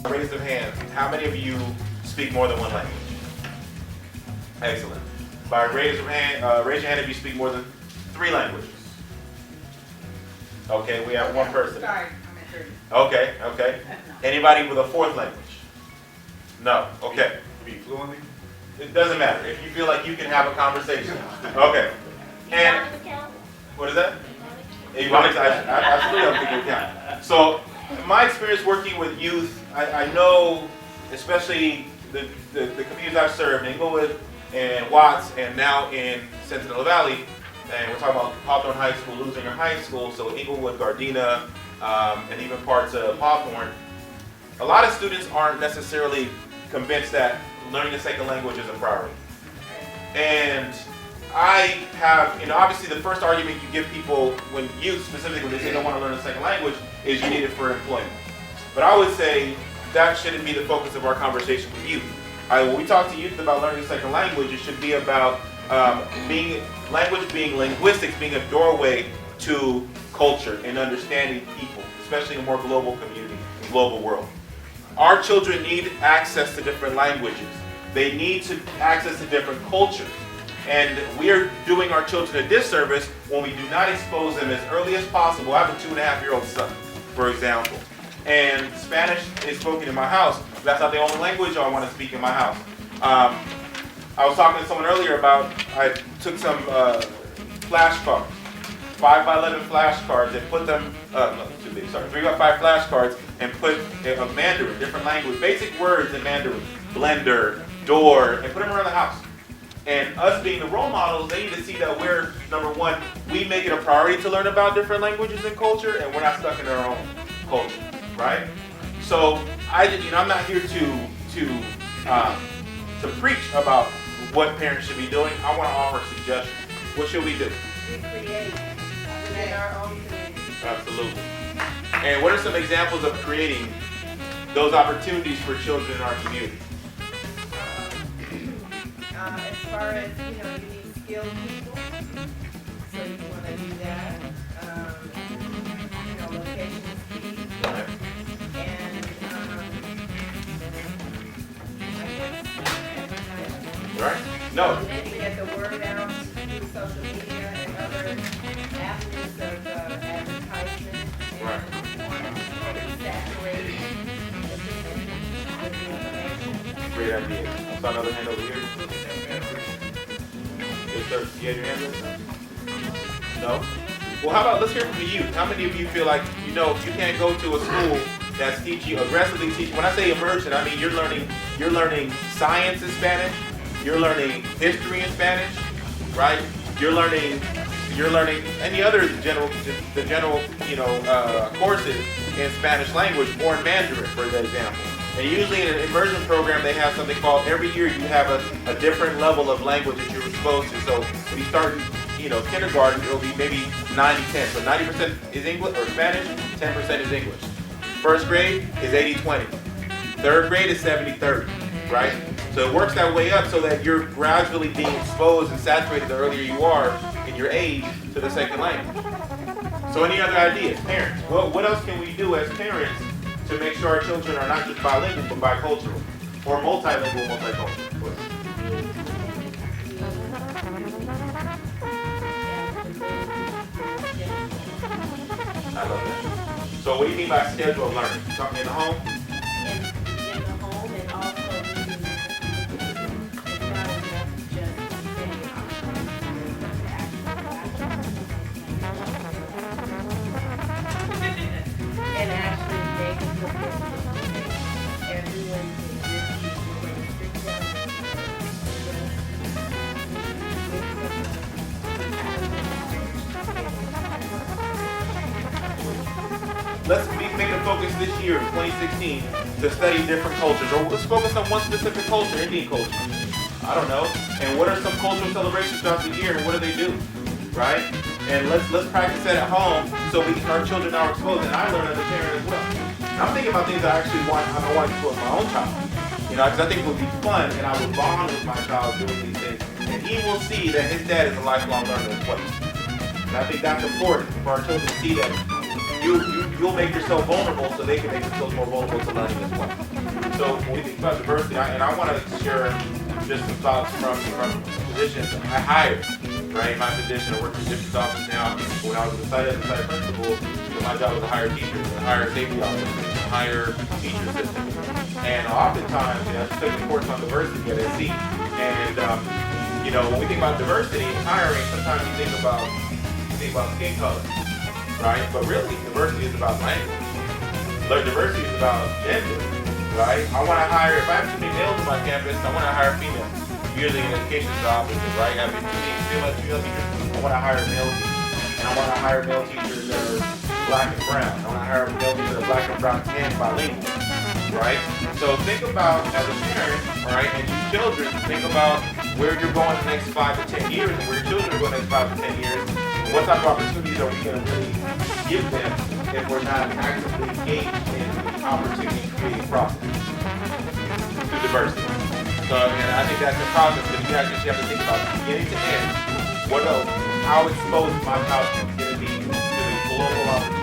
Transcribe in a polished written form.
Raise of hands. How many of you speak more than one language? Excellent. By raise your hand if you speak more than 3 languages. Okay, we have one person. Sorry, I'm at 30. Okay. Anybody with a 4th language? No. Okay. Speak fluently? It doesn't matter. If you feel like you can have a conversation. Okay. And what is that? Ebonics, I absolutely don't think it can. So, in my experience working with youth, I know, especially the communities I've served, Inglewood and Watts, and now in Sentinel Valley, and we're talking about Hawthorne High School, Lusinger High School, so Inglewood, Gardena, and even parts of Hawthorne. A lot of students aren't necessarily convinced that learning a second language is a priority. And I have, obviously the first argument you give people when youth, specifically when they say they don't want to learn a second language, is you need it for employment. But I would say that shouldn't be the focus of our conversation with youth. When we talk to youth about learning a second language, it should be about language being linguistics, being a doorway to culture and understanding people, especially in a more global community, global world. Our children need access to different languages. They need to access to different cultures. And we are doing our children a disservice when we do not expose them as early as possible. I have a 2.5-year-old son, for example. And Spanish is spoken in my house. That's not the only language I want to speak in my house. I was talking to someone earlier about, I took some flashcards, 5x11 flashcards, and put them, no, too big, sorry, 3x5 flashcards, and put a Mandarin, different language, basic words in Mandarin, blender, door, and put them around the house. And us being the role models, they need to see that we're, number one, we make it a priority to learn about different languages and culture, and we're not stuck in our own culture, right? So I'm not here to preach about what parents should be doing. I want to offer suggestions. What should we do? We create within our own community. Absolutely. And what are some examples of creating those opportunities for children in our community? As far as, you need skilled people, so you want to do that. Location is key. Right. And, I guess, advertising. Right? No. And then you get the word out through social media and other avenues of advertisement. Right. And saturate the system with the information. Great idea. I saw another hand over here. Yes, sir. You had your hand up? No? Well, how about, let's hear from the youth. How many of you feel like, you can't go to a school that's aggressively teaching, when I say immersion, I mean you're learning science in Spanish, you're learning history in Spanish, right? You're learning any other general courses in Spanish language or in Mandarin, for example. And usually in an immersion program, they have something called, every year you have a different level of language that you're exposed to. So when you start, kindergarten, it'll be maybe 90-10. So 90% is English or Spanish, 10% is English. First grade is 80-20. Third grade is 70-30, right? So it works that way up so that you're gradually being exposed and saturated the earlier you are in your age to the second language. So any other ideas, parents? Well, what else can we do as parents to make sure our children are not just bilingual, but bicultural, or multilingual, multicultural? I love that. So what do you mean by schedule of learning? Something in the home? In the home, and also using it's not enough to just say, and let's make it a focus this year, 2016, to study different cultures. Or let's focus on one specific culture, Indian culture. I don't know. And what are some cultural celebrations throughout the year, and what do they do? Right? And let's practice that at home so our children are exposed, and I learn as a parent as well. And I'm thinking about things I actually want to do with my own child. You know, because I think it would be fun, and I would bond with my child doing these things. And he will see that his dad is a lifelong learner as well. And I think that's important for our children to see that you'll make yourself vulnerable so they can make themselves more vulnerable to learning as well. So when we think about diversity, and I want to share just some thoughts from positions I hired, right? My position, I work in the district office now. When I was a site principal, my job was to hire teachers, to hire safety officers, to hire teacher assistants. And oftentimes, I took a course on diversity at SC. And, when we think about diversity in hiring, sometimes you think about skin color, right? But really, diversity is about language. Diversity is about gender, right? I want to hire, if I have too many males on my campus, I want to hire females. Usually in education jobs, right? I have female teachers. I want to hire male teachers. And I want to hire male teachers that are black and brown. I want to hire male teachers that are black and brown and bilingual, right? So think about, as a parent, all right, and you children, think about where you're going the next 5 to 10 years, and where your children are going the next 5 to 10 years. And what type of opportunities are we going to really give them if we're not actively engaged in the opportunity creating process through diversity? So, and I think that's the process, because you actually have to think about beginning to end, how exposed my child is going to be to the global opportunity